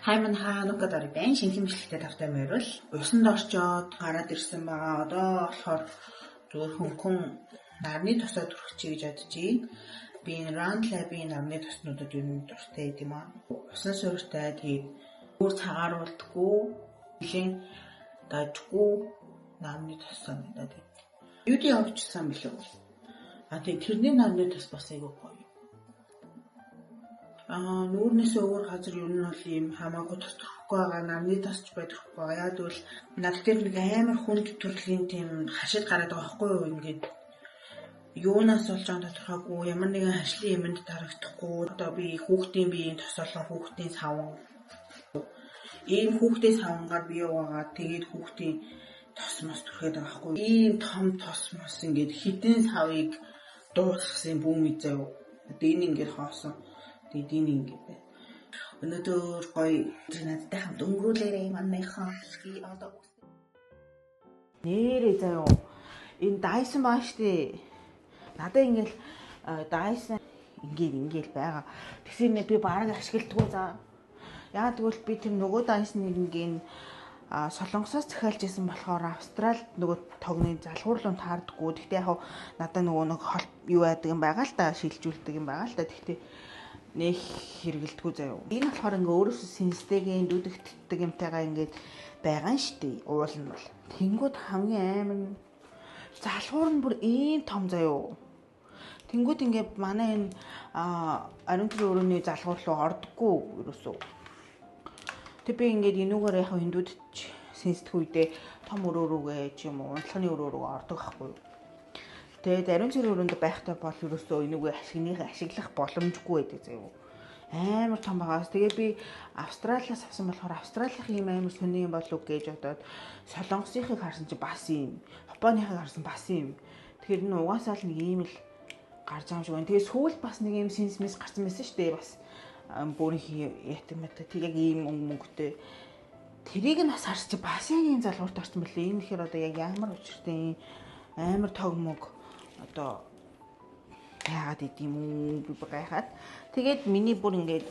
Хайман хаанукад ори байн шинхэн мэдлэгтэй тавтай морил усанд орчоод гараад ирсэн байгаа. Одоо болохоор зүгээр хөнгөн нарны тосоо төрөх чи гэж бодож байна. Би энэ Rand Lab-ийн нарны тоснуудад юу нэг дуртай юм аа. Усан суурьтай тэгээд бүр цагааруулдаггүй, нэлийн дажгүй нарны тосон надад. Юу ди явуулсан бэлээ. Тэгээд тэрний нарны тос бас айгүй гоё. Нүүрнээс өөр газар юу нь бол ийм хамаагүй тосдохгүй байгаа нарны тосч байдаг байхгүй. Яг бол над дээр нэг амар хүнд төрлийн тийм хашид гараад байгаа байхгүй юу ингээд юунаас болж байгаа тодорхойгүй ямар нэгэн хашлын юмд дарагдахгүй. Одоо би хүүхдийн биеийн тосолоо хүүхдийн савн ийм хүүхдийн савнгаар бий байгаа. Тэгээд хүүхдийн тос мос төрхэд байгаа байхгүй. Ийм том тос мос ингээд хитэн савыг дуусгасан бүүм заяа. Одоо энэ ингээд хоосон. Тэгээд энэ ингээд байна. Өнөөдөр гоё надтай хамт өнгөрүүлээрэй манайхан ски одоо нэрээ заяа. Энэ Dyson баа штэ. Надад ингээл Dyson ингээл байгаа. Тэгсэр би бараг ашигладгүй за. Яагаад гэвэл би тэр нөгөө Dyson-ыг ингээл Солонгосоос захиалж исэн болохоор Австралид нөгөө тогны залхуурлуун таардаггүй. Гэхдээ яг надад нөгөө нэг юу яадаг юм байгаа л та шилжүүлдэг юм байгаа л та. Гэхдээ нэг хэрэгэлдэггүй заяа. Энэ болохоор ингээ өөрөөсөө синстэйгийн дүүдэгддэг юмтайгаа ингээд байгаа нь штэ. Уул нь бол. Тэнгүүд хамгийн амар залхуур нь бүр ийм том заяа. Тэнгүүд ингээ манай энэ ариун тэр өрөөний залхуур руу ордоггүй ерөөсөө. Тэг би ингээд энүүгээр яг хиндүүд синсдэх үедээ том өрөө рүүгээ ч юм уу унтлагын өрөө рүү ордог байхгүй юу. Тэгээд ариун цэр өрөөнд байхтай бол ерөөсөө энүүгээ ашиглах боломжгүй байдаг заяа. Амар том байгаас. Тэгээд би Австралиас авсан болохоор Австралийн ийм амар сони юм болов гэж бодоод Солонгосынхыг харсан чи бас ийм, Японыхыг харсан бас ийм. Тэгэхээр энэ угаасаа л нэг ийм л гарч байгаа юм шиг байна. Тэгээд сүүлд бас нэг ийм синс мис гарсан байсан шүү дээ бас. Бүрийн ятаг мэтэ тэг яг ийм өнгөтэй. Тэрийг нь бас харч бас яг ийм залгуурт орсон мөлий. Энэ ихэр одоо яг ямар учиртай амар тогмог одоо яагаад идэм үү би гайхаад. Тэгээд миний бүр ингээд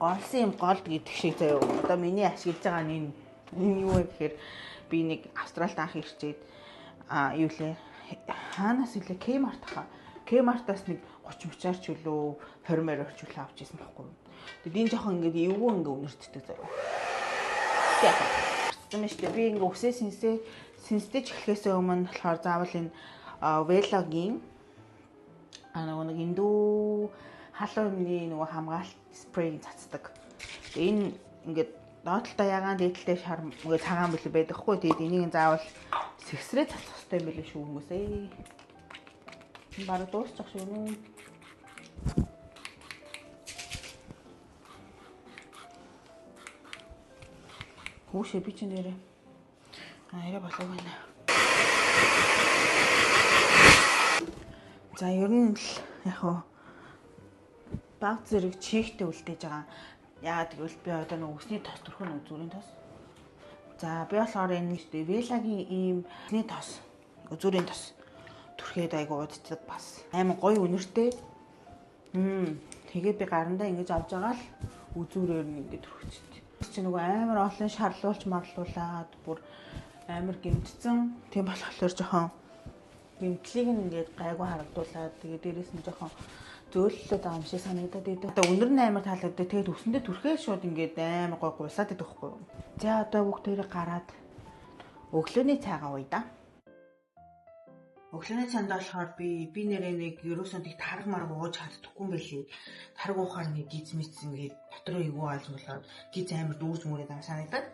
олсон юм голд гэдэг шиг заяа. Одоо миний ашиглаж байгаа нь энэ юу вэ гэхээр би нэг Австралид анх ирчээд юу лээ хаанаас илээ Kmart хаа. Kmart-аас нэг 30 ч үлээ 20 орчуулаа авч ирсэн байхгүй. Тэгээд энэ жоохон ингээд эвгүй ингээд өнөртдөг заяа. Тэгсэн мэт би ингээд үсээ синстэй ч эхлэхээс өмнө болохоор заавал энэ Veloгийн нэг эндүү халуунны нөгөө хамгаалт спрей цацдаг. Энэ ингээд доотлоо ягаан дээдлээ шар нөгөө цагаан бүлэг байдаг хгүй. Тэгээд энийг заавал сэгсрээ цацах хэрэгтэй юм билээ шүү хүмүүсээ. Бараг дуусчих шүү нүү. Хүүшээ би ч нэрээ. Арай болов байна. За ер нь л яг баг зэрэг чихтэй үлдээж байгаа. Яагаад гэвэл би одоо нэг өсний тос төрөх нь үзүүрийн тос. За би болохоор энэ шүү дээ Veloгийн ийм өсний тос, үзүүрийн тос түрхээд айгу удцдаг бас. Амар гоё үнэртэй. Тэгээд би гарандаа ингэж авч байгаа л үзүүрээр нь ингэ түрхчихтэй. Чи нөгөө амар олон шарлуулж марлуулаад бүр амар гэмтсэн. Тийм болохоор жоохон гэмтлийг ингээд гайгүй харагдуулаад тэгээд дээрээс нь жоохон зөөллөд байгаа юм шиг санагдаад идэв. Одоо үнэр нь амар таалагддаг. Тэгээд өсөндөө түрхээ шууд ингээд амар гой гуйсаад идэх байхгүй юу. За одоо бүгдээрээ гараад өглөөний цайгаа ууя да. Өглөөний цайнд болохоор би нэрээ нэг ерөөсөө тийг тарга марга ууж чаддаггүй юм байлээ. Тарга уухаар нэг гиз мэц ингээд дотроо эвгүй ойлголоод гиз амар дүүрж мөрөд ам санагдаад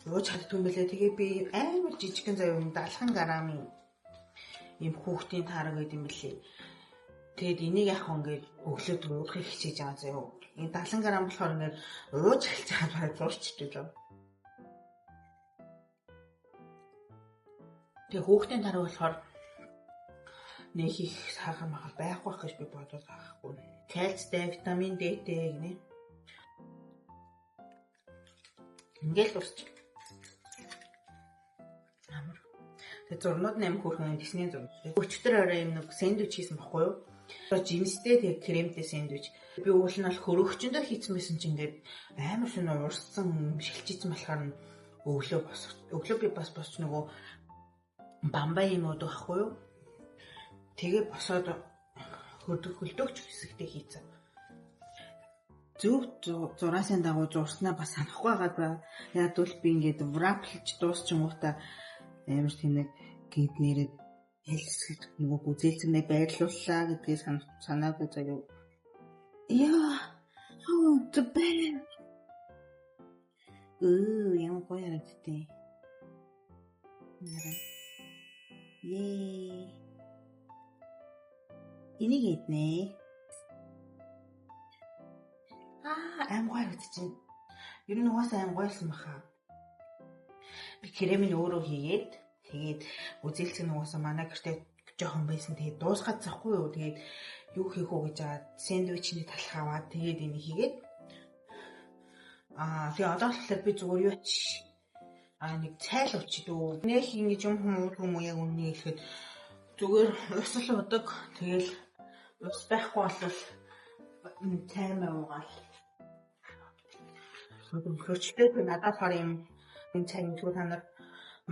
ууж чаддаггүй юм байлээ. Тэгээд би амар жижигхэн заяа 70 грамын ийм хүүхдийн тарга гэдэг юм билээ. Тэгэд энийг яг ингээд өглөөд уухыг хичээж байгаа заяа. Энэ 70 грамм болохоор ингээд ууж эхэлж байгаа бараг зурчтэй л. Тэгээ хүүхдийн тарга болохоор нэг их сахар махал байхгүй гэж би бодоод байхгүй. Кальцтэй, витамин Дтэй гинэ. Ингээл урч. Амар. Тэгээ зурнууд 8 хүүхэн Disney зураг. Өчтөр орой юм нэг сэндвич хийсэн баггүй юу? Жимстэй тэгээ кремтэй сэндвич. Би уул нь бол хөрөгчөндөө хийсэн байсан чинь ингээд амар шинэ уурсан шилжижсэн болохоор өглөө би бас нөгөө бамбай юмуд байхгүй юу? Тэгээ босоод хөлдөгч хэсэгтэй хийцэн. Зөв зураасын дагуу зурснаа бас санахгүй байгаа ба. Яг бол би ингээд враплж дуусчингуудаа амар тэнэг гинт нэрэд хэлсэж нөгөө гүзээлцэнээ байрлууллаа гэдгийг санаагүй заяа. Яа, the band. Ямар гоё ярагдтыг. Нэрэ. Энийг иднэ. Аим гоё гэж. Ер нь угаасаа аим гоёсэн баха. Би кремийг өөрөө хийгээд тэгээд үзэлцэг нугасаа манай гэртээ жоохон байсан. Тэгээд дуусгаад захгүй юу. Тэгээд юу хийх үү гэж аваад сэндвичний талх аваад тэгээд энийг хийгээд тэгээд одоо болохоор би зүгээр юу ч нэг цайл өвчдөө. Нэг ингэж юм хүмүүс яг үннийг ихэд зүгээр ус л удаг. Тэгэл ус байхгүй бол таймаа уугаал. Хөрчлөө надад хар юм энэ цайны түрүү та нар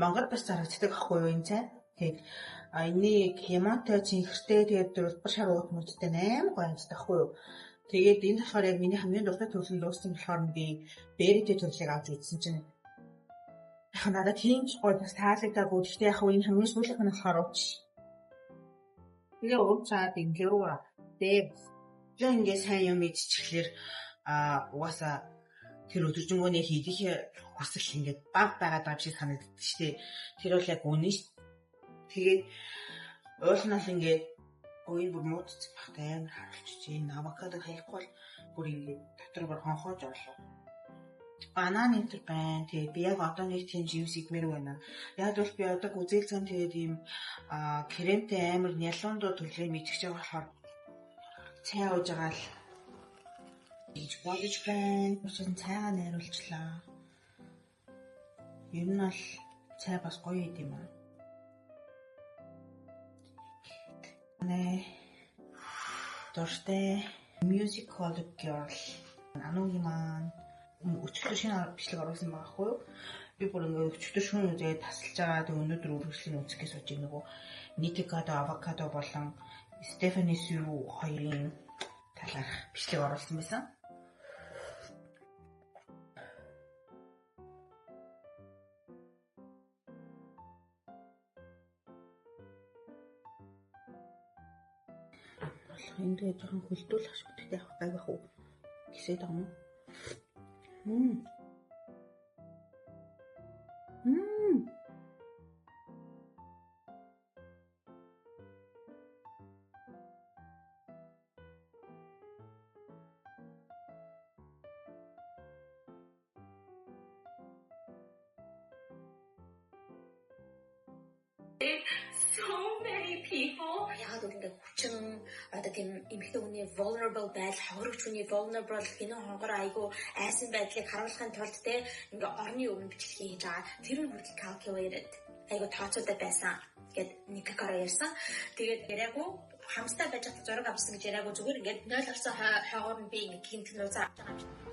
Монгол бас зарагддаг ахгүй юу энэ цай. Тэгээд энийг хямаатай чихэртэй тэгээд дөрвөр шар уутмуудтай 8 гоё амттай ахгүй юу. Тэгээд энэ болохоор яг миний хамгийн дуртай төрөл дууссан болохоор би бэрэтэ төрлийг авч үзсэн чинь яг надад тийм ч гоё бас таалагдаагүй. Гэхдээ яг энэ хамгийн сүүлийнх нь болохоор ууч. Тэгээ ууцаад ингэрүү. Тэгээд ингээ сайн юм идчихлээр угаасаа тэр өдөржингөөний хийх хүсэл ингээд баг байгаад байгаа шиг санагддаг шүү дээ. Тэр бол яг үнэн шүү. Тэгээд уулнаас ингээд өөний бүр муудчих багтай амар харуулчих. Энэ авокадо хаяхгүй бол бүр ингээд дотор бүр хонхоож орлоо. Бананы тэр байна. Тэгээд би яг одоо нэг тийм жиус идмээр байна. Яг бол би одоо үзэлцэн тэгээд ийм кремтэй амар нялуундуу төрлөө мэдчихэж байгаа болохоор цай ууж байгаа л гэж бодож байна. Усан цайгаа найруулчлаа. Ер нь бол цай бас гоё юм аа. Дуртай Music Hall Girl ануугийн маань өчигдөр шинэ бичлэг оруулсан байгаа хгүй юу? Би бүр ингээд өчигдөр шөнө үзээд тасалж байгаа. Тэг өнөөдөр үргэлжлэн үзэхээс сууж нөгөө Никикадо авокадо болон Стефани Сю хоёрын талаарх бичлэг оруулсан байсан. Энд жоохон хөлдүүлэх шиг тэгтээ гайвах уу гисээд байгаа юм. So many people. Яг л ингээд хүчин одоо тийм эмэгтэй хүний vulnerable байдал, хохирогч хүний vulnerable хинэн хонгор айгу айсан байдлыг харуулахын тулд те ингээд орны өмнө бичлэг хийж байгаа. Тэр нь хүртэл calculated айгу тооцоотой байсан гэд нэг гараа ярьсан. Тэгээд яриагу хамстай байж байгаа зураг авсан гэж яриагу зүгээр ингээд 0 орсон хойгоор нь би ингээд гинт нууцаа авч байгаа юм.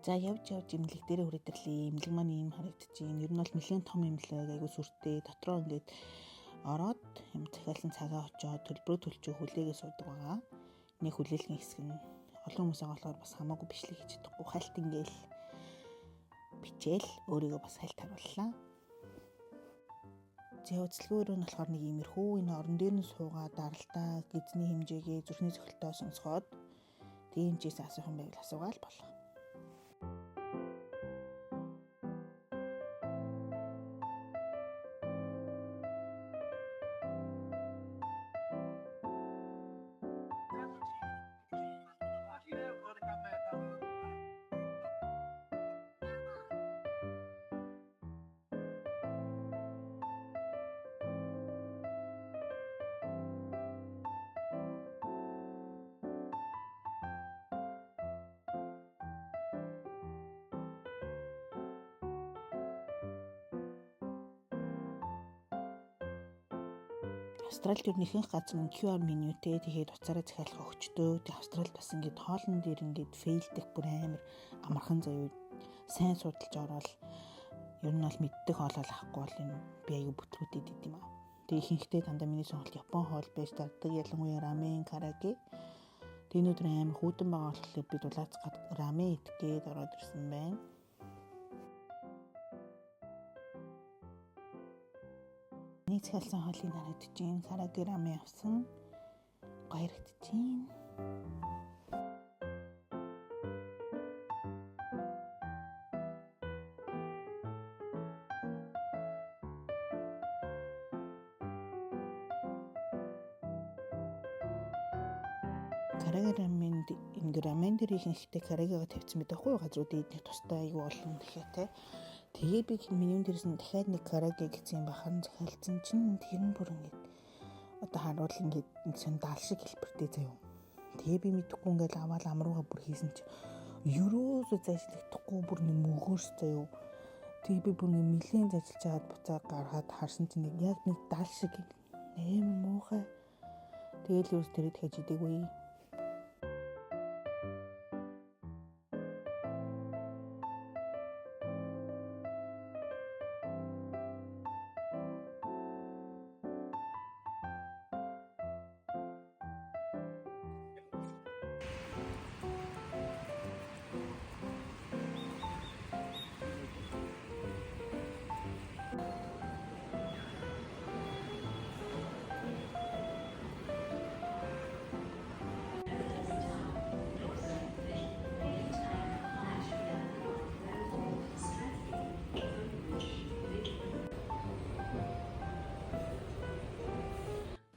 За явж имлэг дээрээ хүрээдэрлээ. Имлэг маань ийм харагдчихээн. Ер нь бол нэлээд том имлэг, айгу сүртэй. Дотроо ингээд ороод юм захиалсан цагаа очоод төлбөрөө төлчөө хүлээгээ суудаг байгаа. Нэг хүлээлгийн хэсэг нь олон хүмүүс байгаа болохоор бас хамаагүй бичлэг хийж чадахгүй. Хальт ингээл бичээл өөрийгөө бас хальт харууллаа. За үзлгөөрөө нь болохоор нэг иймэрхүү энэ орон дээр нь суугаад даралтаа гизний хэмжээгээ зүрхний цохилтоо сонсгоод тиймчээс асуух юм байвал асуугаал болоо. Австралид ер нь ихэнх газар нь QR менютэй, тэгээд уцаараа захиалах өгчдөө. Тэгээд Австралид бас ингээд хоолн дээр ингээд фейлдэх бүр амар амархан заяа сайн судалж ороод ер нь бол мэддэг хоолол авахгүй бол энэ би аягүй бүтлгүүдэд идэв юм аа. Тэгээд ихэнхдээ дандаа миний сонголт Япон хоол байж таардаг, ялангуяа рамен, караге. Тэгээд өнөөдөр амар хүүдэн байгаа болохоор би дулаацгаад рамен идгээд ороод ирсэн байна. Нэг захиалсан хоолыг харагдчихээн. Караге рамен авсан. Гоё харагдчихээн. Караге рамен дээр ихэнхдээ карагега тавьсан байдаг хгүй газрууд эдний тустай аягүй олон гэхээтэй. Тэгээ би менюн дээрээс нь дахиад нэг караге гэсэн юм бахарн захиалсан чинь тэр нь бүр ингээд одоо харуул ингээд нэг сон даал шиг хэлбэртэй заяа. Тэгээ би мэдэхгүй ингээд аваад амрууга бүр хийсэн чи ерөөсөө зайшлагдахгүй бүр нэг мөгөөс заяа. Тэгээ би бүр нэг нэлийн зайчилж чаад буцаа гаргаад харсан чинь яг нэг даал шиг амар муухай. Тэгээл ерөөс тэрийг дахиж идэггүй.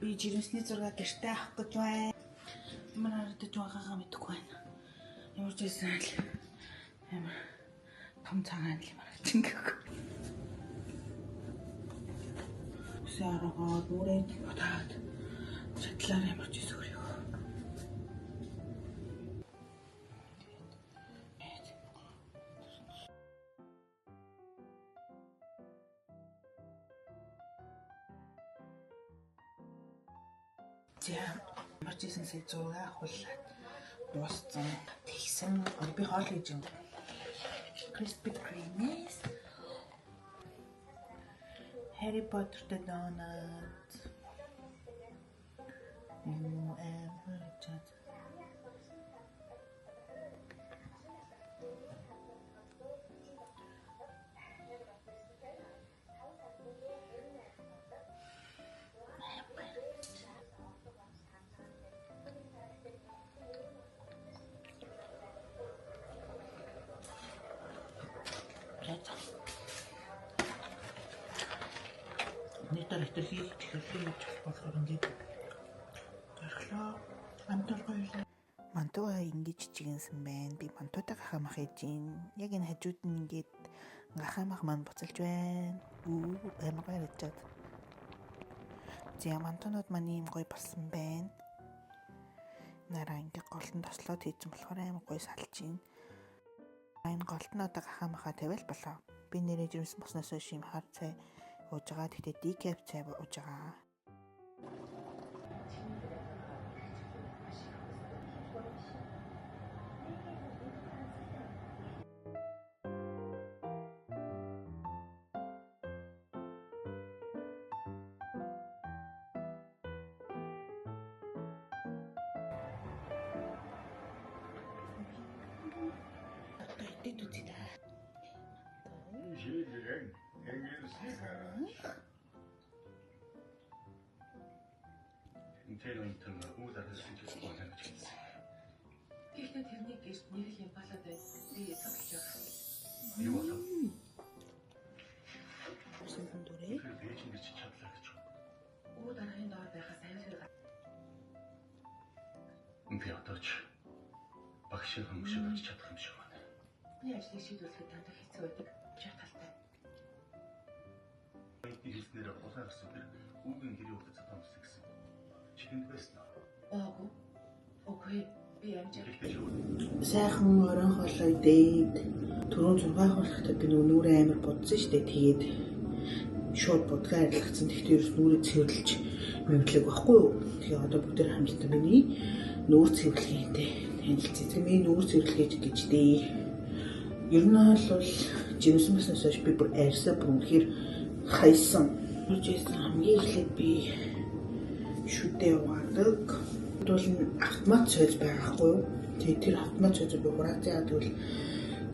Би жирэмсний зураг гэртээ авах гэж байна. Ямар харагдаж байгаагаа мэдэхгүй байна. Ямар ч байсан л амар том цагаан юм харагдчихэв. Сарагад үрээд бодоод чадлаар ямар ч зүйл өрөө. За ямар ч байсан сая зураг авахлаад дууссан. Тэгсэн би хоол хийж юм. Crispy Creamies, Harry Potter donut. Нийтээр ихтэй чихэрлэж болохоор ингээд гарахлаа. Мантуга ингэж чигэнсэн байна. Би мантуудаа гахамах хийж гин. Яг энэ хажууд нь ингээд гахамах маань буцалж байна. Амар гоё харагдаад. За мантунууд маань ийм гоё болсон байна. Нараа ингээд голтон тослоод хийсэн болохоор амар гоё салж гин. Энэ голтнуудаа гахамахаа тавиал болоо. Би нэрээ жирэмс босноос шим хар цай ууж байгаа. Тэгтээ дикэф цай ууж байгаа. Хэд үзье та. Гэхдээ тэрний гэрт нэг л юм болоод байна. Би цогцолж байгаа. Юу болов? Усан дүрээ. Тэр бэжин гэж чадлаа гэж. Өө дараагийн доор байхаас аймаг Би одооч багшийн хүмүүсийг олж чадах юм шиг байна. би ажлыг шийдвэрлэхэд дандаа хэцүү байдаг. Чаталтай. Хийснээр улаан гэсэн тэр үүгийн гэрээ өгч цатан үсэ гэсэн. Чихэнд байсан уу? Окей. Би амжаа. Сайхан орон хоолой дээд. Түрүүн 6 хуулахтаа би нүрээ амар бодсон шүү дээ. Тэгээд шууд будгаа арилгацсан. Тэгтээ ерөөс нүрээ цэвэрлэж мэмлэг байхгүй юу? Тэгээ одоо бүгд хамтдаа миний нүүр цэвэрлэгээтэй танилцъя. Тэгээ миний нүүр цэвэрлэгээж гэж дээ. Ер нь бол жимсэн баснаас хойш би бүр арьсаа бүр үнэхээр хайсан. Үржсэн хамгийн эхлээд би шүдээ угаадаг. Бол автомат цойз байхгүй юу? Тэгээ тэр автомат цойзыг би хураацаа тэгвэл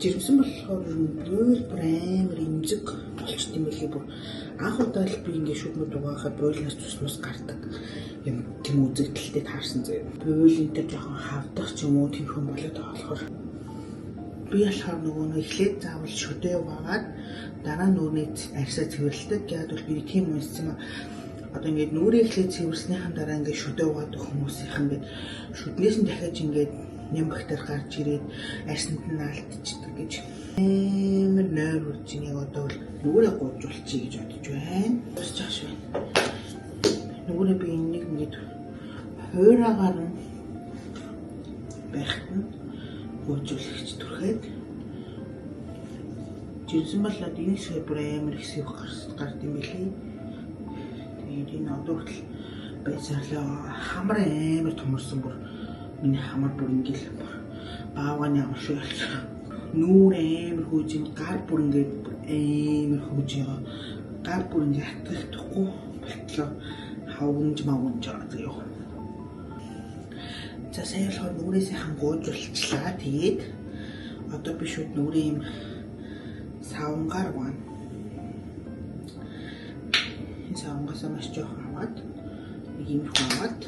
жирэмсэн болохоор бүр амар эмзэг болчт юм билий бүр анх удаа л би ингээ шүдмэд угаахад бойлноос тусмас гардаг юм тийм үзэгдэлтэй таарсан заяа. Бойлын дээр жоохон хавдах ч юм уу тиймхэн болоод байгаа болохоор би болохоор нөгөө нэг эхлээд заавал шүдээ угаагаад дараа нүрээ арьсаа цэвэрлдэг. Яг бол би тийм унссан юм. Одоо ингээд нүрээ эхлээд цэвэрснийхэн дараа ингээд шүдээ угаадаг хүмүүсийнх ингээд шүднээс нь дахиад ингээд нэм бактери гарч ирээд арьсанд нь алдчихдаг гэж амар нойр үрж нэг одоо бол нүрээ гуйжуулчих гэж бодож байна. Босч аш байна. Нүрээ би энийг ингээд хуураагаар нь байхад нь гуйжуулагч түрхээд жирсэн болоод энэ шиг бүр амар хэсэг гард юм билий. Тэгээд энэ одоо хүртэл байсаалаа хамар амар томорсон бүр миний хамар бүр ингээл баавганы ямар шиг болж нүүр амар хөөж ин гар бүр ингээд амар хөөж байгаа. Гар бүр ингээд хатгахгүй болтлоо хавгнж мавгнж байгаа заяа. За сая болохоор нүрээ сайхан гуйжуулчлаа. Тэгээд одоо би шууд нүрээ юм савнгаар байна. Энэ савнгаас маш жоохон аваад нэг юм хаваад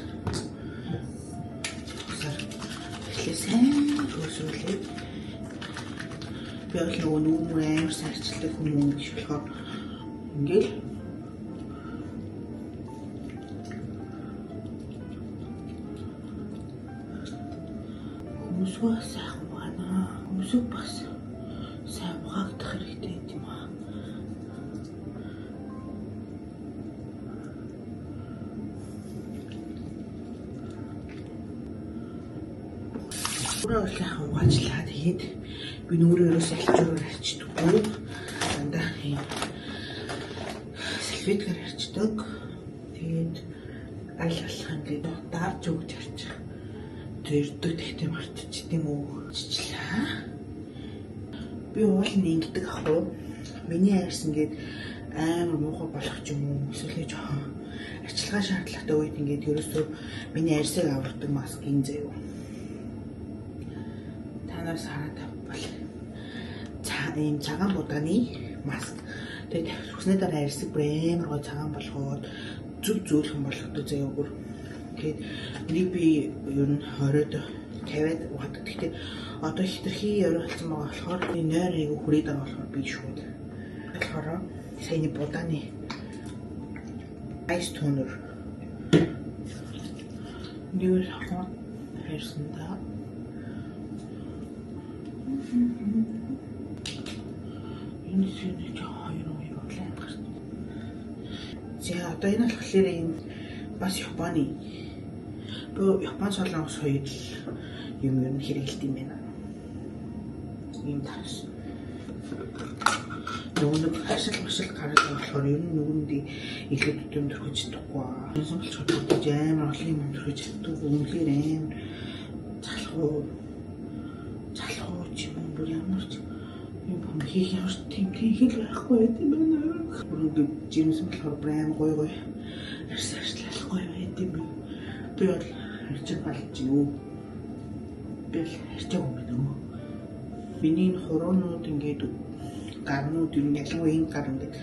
эхлээ сайн хөөсрүүлээ. Би бол нөгөө нүүр амар сарчилдаг хүмүүс гэж болохоор ингээл хүмүүсөө сайхан байна. Хүмүүсөө бас сайн угаагдах хэрэгтэй юм аа. Өөрөө сайхан угаажлаа. Тэгээд би нүрээрээ салчураар арчдаггүй. Дандаа юм салфеткаар арчдаг. Тэгээд аль болох ингээд давж өгч арчих. Тэрдэг тэгтээ мартчих тийм үү? Чичлээ. Би уулын ингэдэг ахгүй. Миний арьс ингээд амар муухай болох ч юм уу? Эсвэл жоохон арчилгаа шаардлагатай үед ингээд ерөөсөө миний арьсыг авардаг маскын заяа. Танаас хараад бол ийм цагаан будааны маск. Тэгээд хүснээ дараа арьсыг амар гой цагаан болгоод зүг зөөлхөн болгодог заяа бүр. Тэгээд нэг би ер нь оройд 50-аад угаадаг. Гэхдээ одоо хитрхи оройцсон байгаа болохоор би нойр айгу хүрээд байгаа болохоор би шууд. Тэгэхээр саяны будааны айс тонер нэр хаваа хайрсандаа энэ зүйл хоёр орлоо гарч. За одоо энэ болохоор юм бас Японы. Би Япон солонгос хоёр юм ер нь хэрэгэлт юм байна. Ийм тас. Нөгөө ашиг гараад байгаа болохоор ер нь нүгэндээ илүү төм төрхөж чадахгүй. Энэ болчиход бодож амар олон юм төрхөж чаддаг. Үнэхээр амар залхуу ч юм бүр ямар ч юм хийх ямар тийм хэл байхгүй юм байна. Бүр ингэ жимсэн болохоор брэм гой арьсаачлахгүй байт юм. Би бол арчиг болж юу? Би л арчиг юм байна уу? миний хуруунууд ингээд гарнууд юм ялангуяа энэ гар ингээд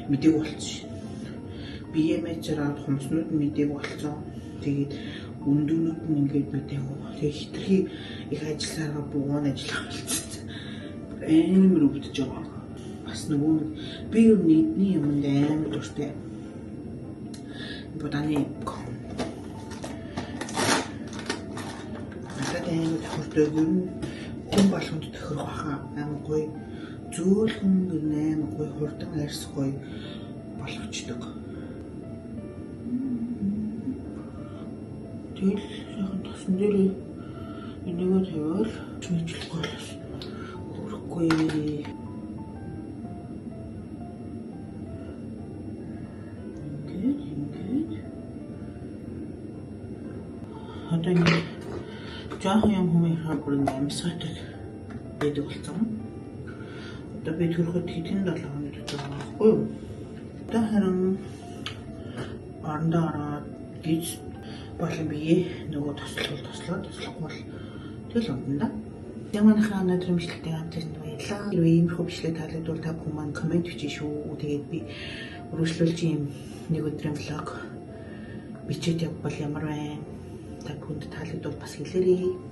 мэдээг болчихсон. BMH-аар хумснууд мэдээг болцсон. Тэгээд өндөнүүд нь ингээд мэдээг. Тэгээд хитрхи их ажилласараа бугуун ажиллах болчихсон. Амар өвдөж байгаа. Бас нөгөө би юу нийтний юмд амар дуртай. Боданы энэ тохиолдол нь хүн болгонд тохирох хаа амар гоё зөөлхөн амар гоё хурдан арьс гоё болгочдөг. Тэгэл яхан тосон дээр энийгээ тавиал чийчлэх болов. Хөрөхгүй. Ингээд. Одоо жаахан юм хүмүүс бүр нэмсгатэг байдаг болсон. Одоо би төрөхөд хэдэн 7 хоног гэж байгаа байхгүй юу? Одоо харин орондоо ороод гэж болон бие нөгөө тослохгүй бол тэгэл унтана. Яманхаа өнөөдөр бичлэгтэй хамтсан баярлалаа. Хэрвээ иймэрхүү бичлэг таалагдвал та бүхэн маань комент бичиж шүү. Тэгээд би өргөжлүүлж юм нэг өдрийн влог бичээд явбал ямар байна? Та бүхэнд таалагдвал бас хэлээрэй.